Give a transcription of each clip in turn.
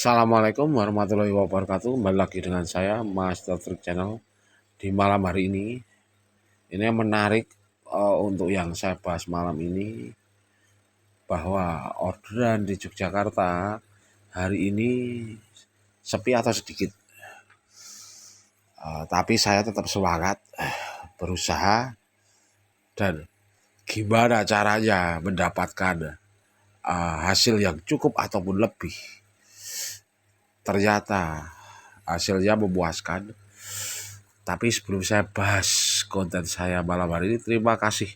Assalamualaikum warahmatullahi wabarakatuh. Kembali lagi dengan saya Mas Trik Channel di malam hari ini. Ini yang menarik untuk yang saya bahas malam ini bahwa orderan di Yogyakarta hari ini sepi atau sedikit. Tapi saya tetap semangat berusaha dan gimana caranya mendapatkan hasil yang cukup ataupun lebih. Ternyata hasilnya memuaskan. Tapi sebelum saya bahas konten saya malam hari ini, terima kasih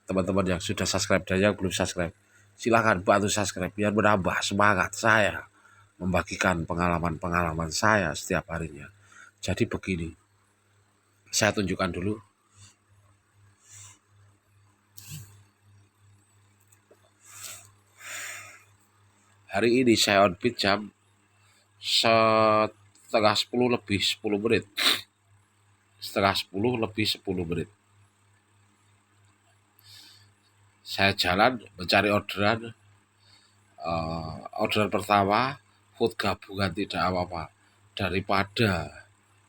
teman-teman yang sudah subscribe dan yang belum subscribe. Silahkan bantu subscribe biar menambah semangat saya membagikan pengalaman-pengalaman saya setiap harinya. Jadi begini, saya tunjukkan dulu. Hari ini saya on beat jam setengah 10 lebih 10 menit. Setengah 10 lebih 10 menit. Saya jalan mencari orderan. Orderan pertama, food gabungan tidak apa-apa. Daripada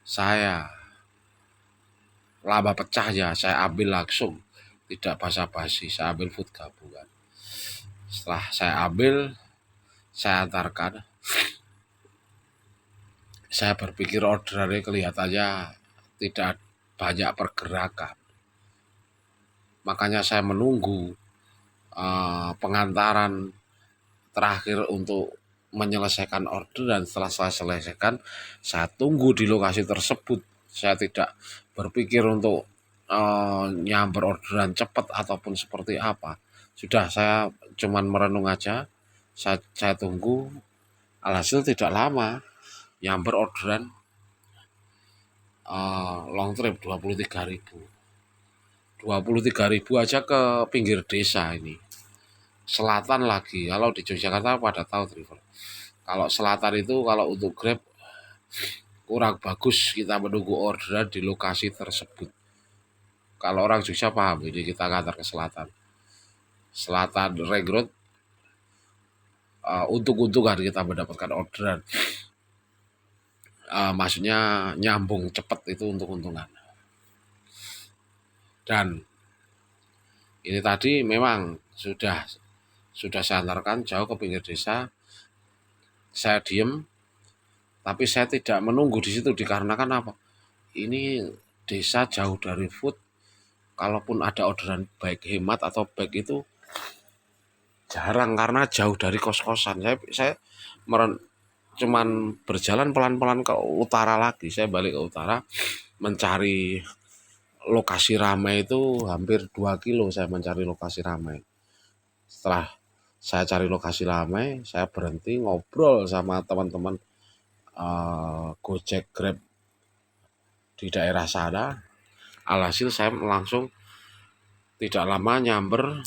saya lama pecahnya, saya ambil langsung. Tidak basa-basi, saya ambil food gabungan. Setelah saya ambil, saya antarkan. Saya berpikir orderannya kelihatannya tidak banyak pergerakan. Makanya saya menunggu pengantaran terakhir untuk menyelesaikan orderan. Setelah saya selesaikan, saya tunggu di lokasi tersebut. Saya tidak berpikir untuk nyamber orderan cepat ataupun seperti apa. Sudah, saya cuman merenung aja. Saya tunggu. Alhasil tidak lama nyamber orderan long trip 23.000. 23.000 aja ke pinggir desa ini. Selatan lagi. Kalau di Yogyakarta pada tahu driver. Kalau selatan itu kalau untuk Grab kurang bagus kita menunggu orderan di lokasi tersebut. Kalau orang Jogja paham ini kita ngantar ke selatan. Selatan Ring Road untung-untungan kita mendapatkan orderan. Maksudnya nyambung cepat itu untung-untungan. Dan ini tadi memang sudah saya antarkan jauh ke pinggir desa. Saya diem, tapi saya tidak menunggu di situ dikarenakan apa? Ini desa jauh dari food. Kalaupun ada orderan baik hemat atau baik itu jarang karena jauh dari kos-kosan. Saya cuman berjalan pelan-pelan ke utara lagi. Saya balik ke utara mencari lokasi ramai itu hampir 2 kilo saya mencari lokasi ramai. Setelah saya cari lokasi ramai, saya berhenti ngobrol sama teman-teman Gojek Grab di daerah sana. Alhasil saya langsung tidak lama nyamber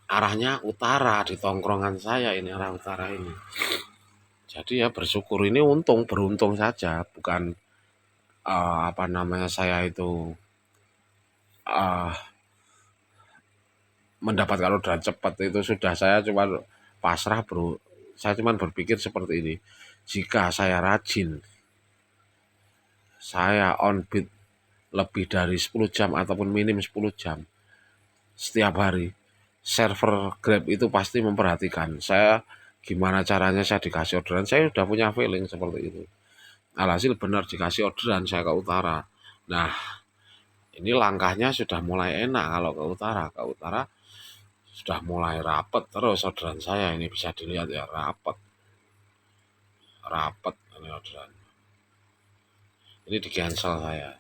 arahnya utara di tongkrongan saya ini, arah utara ini. Jadi ya bersyukur ini beruntung saja, bukan saya itu mendapatkan orderan cepat. Itu sudah saya cuma pasrah bro. Saya cuma berpikir seperti ini, jika saya rajin, saya on beat lebih dari 10 jam ataupun minim 10 jam setiap hari, server Grab itu pasti memperhatikan saya gimana caranya saya dikasih orderan. Saya sudah punya feeling seperti itu. Alhasil benar dikasih orderan saya ke utara. Nah, ini langkahnya sudah mulai enak. Kalau ke utara sudah mulai rapet terus orderan saya. Ini bisa dilihat ya, rapet ini orderan. Ini di cancel saya,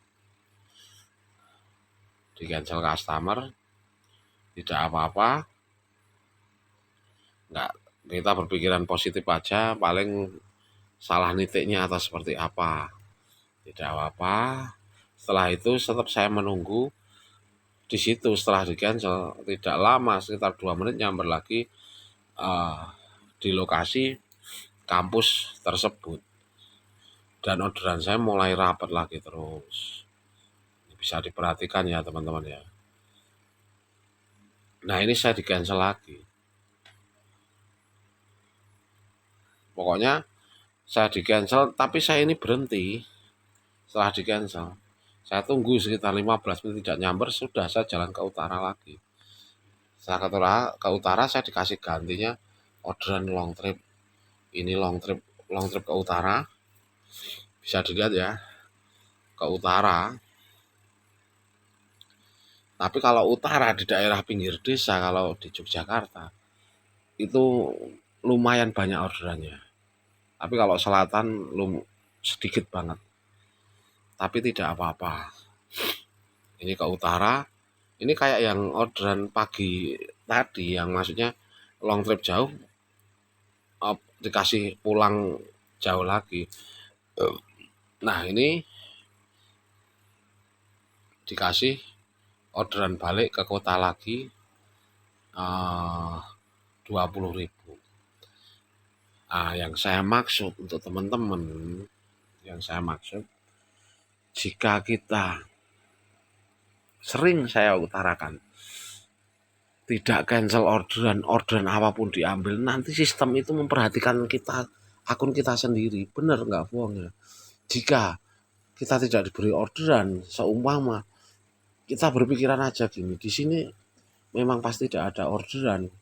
di cancel customer, tidak apa-apa. Nggak, kita berpikiran positif aja, paling salah nitiknya atau seperti apa, tidak apa-apa. Setelah itu tetap saya menunggu di situ. Setelah di cancel tidak lama, sekitar 2 menit nyamber lagi di lokasi kampus tersebut, dan orderan saya mulai rapat lagi terus. Bisa diperhatikan ya teman-teman ya. Nah ini saya di cancel lagi. Pokoknya saya di cancel, tapi saya ini berhenti setelah di cancel. Saya tunggu sekitar 15 menit tidak nyamber, sudah saya jalan ke utara lagi. Setelah ke utara saya dikasih gantinya orderan long trip. Ini long trip ke utara, bisa dilihat ya, ke utara. Tapi kalau utara di daerah pinggir desa, kalau di Yogyakarta itu lumayan banyak orderannya. Tapi kalau selatan sedikit banget. Tapi tidak apa-apa. Ini ke utara, ini kayak yang orderan pagi tadi, yang maksudnya long trip jauh, dikasih pulang jauh lagi. Nah ini dikasih orderan balik ke kota lagi, 20.000. Nah, yang saya maksud untuk teman-teman, yang saya maksud, jika kita sering saya utarakan, tidak cancel orderan apapun diambil, nanti sistem itu memperhatikan kita, akun kita sendiri. Benar nggak bohongnya? Jika kita tidak diberi orderan, seumpama kita berpikiran aja gini, di sini memang pasti tidak ada orderan.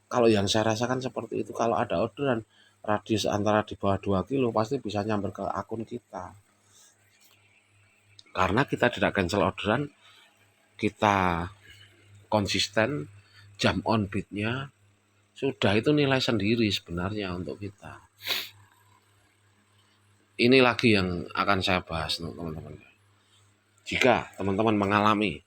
Kalau yang saya rasakan seperti itu, kalau ada orderan, radius antara di bawah 2 kilo pasti bisa nyamber ke akun kita. Karena kita tidak cancel orderan, kita konsisten, jam on beatnya, sudah itu nilai sendiri sebenarnya untuk kita. Ini lagi yang akan saya bahas teman-teman. Jika teman-teman mengalami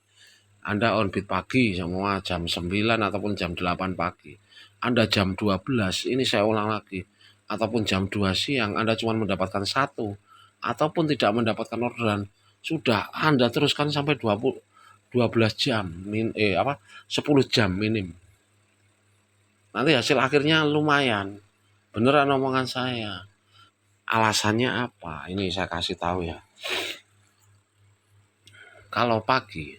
Anda on beat pagi semua jam 9 ataupun jam 8 pagi, Anda jam 12, ini saya ulang lagi, ataupun jam 2 siang Anda cuma mendapatkan satu ataupun tidak mendapatkan orderan, sudah Anda teruskan sampai 12 jam, 10 jam minim. Nanti hasil akhirnya lumayan. Beneran omongan saya. Alasannya apa? Ini saya kasih tahu ya. Kalau pagi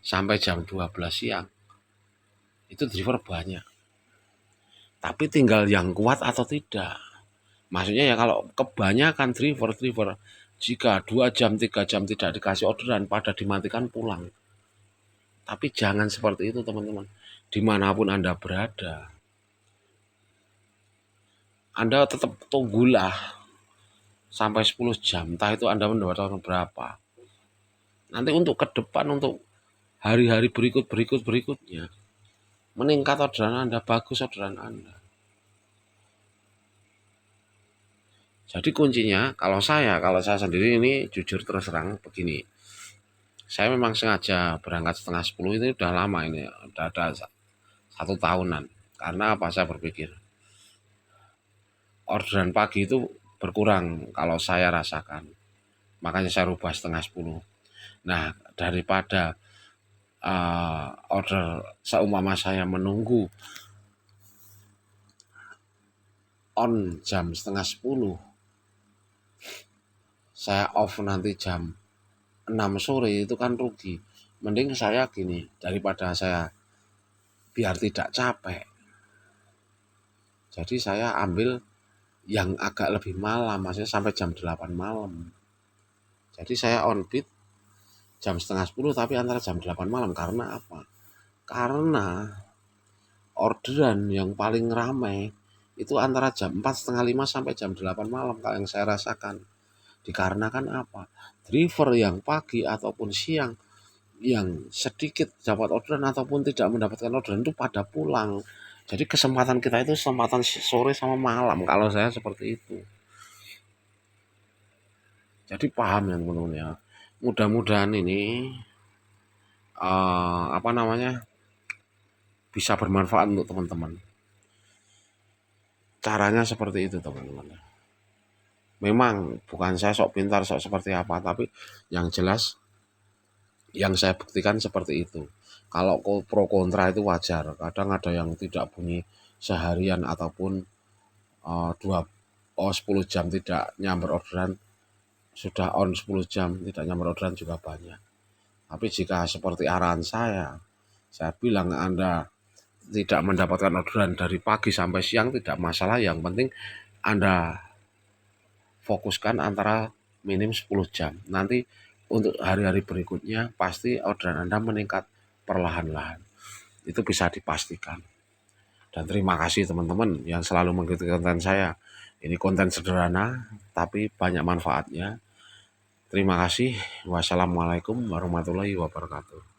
sampai jam 12 siang itu driver banyak. Tapi tinggal yang kuat atau tidak. Maksudnya ya kalau kebanyakan driver jika 2 jam 3 jam tidak dikasih orderan pada dimatikan pulang. Tapi jangan seperti itu teman-teman. Dimanapun Anda berada, Anda tetap tunggulah sampai 10 jam. Entah itu Anda mendapatkan berapa. Nanti untuk ke depan, untuk hari-hari berikutnya, meningkat orderan Anda, bagus orderan Anda. Jadi kuncinya, kalau saya sendiri ini jujur terus terang begini. Saya memang sengaja berangkat setengah 10, ini udah lama ini, udah ada 1 tahunan. Karena apa, saya berpikir, orderan pagi itu berkurang kalau saya rasakan. Makanya saya rubah setengah 10. Nah, daripada order seumpama saya menunggu on jam setengah 10, saya off nanti jam 6 sore, itu kan rugi. Mending saya gini, daripada saya biar tidak capek, jadi saya ambil yang agak lebih malam, maksudnya sampai jam 8 malam. Jadi saya on beat jam setengah 10 tapi antara jam 8 malam. Karena apa? Karena orderan yang paling ramai itu antara jam 4 setengah 5 sampai jam 8 malam kalau yang saya rasakan. Dikarenakan apa? Driver yang pagi ataupun siang yang sedikit dapat orderan ataupun tidak mendapatkan orderan itu pada pulang. Jadi kesempatan kita itu kesempatan sore sama malam, kalau saya seperti itu. Jadi paham ya teman-teman ya. Mudah-mudahan ini bisa bermanfaat untuk teman-teman. Caranya seperti itu teman-teman. Memang bukan saya sok pintar, sok seperti apa, tapi yang jelas yang saya buktikan seperti itu. Kalau pro kontra itu wajar. Kadang ada yang tidak bunyi seharian ataupun 10 jam tidak nyamber orderan, sudah on 10 jam tidak nyamber orderan juga banyak. Tapi jika seperti arahan saya bilang Anda tidak mendapatkan orderan dari pagi sampai siang tidak masalah, yang penting Anda fokuskan antara minim 10 jam. Nanti untuk hari-hari berikutnya pasti orderan Anda meningkat perlahan-lahan. Itu bisa dipastikan. Dan terima kasih teman-teman yang selalu mengikuti konten saya. Ini konten sederhana tapi banyak manfaatnya. Terima kasih. Wassalamualaikum warahmatullahi wabarakatuh.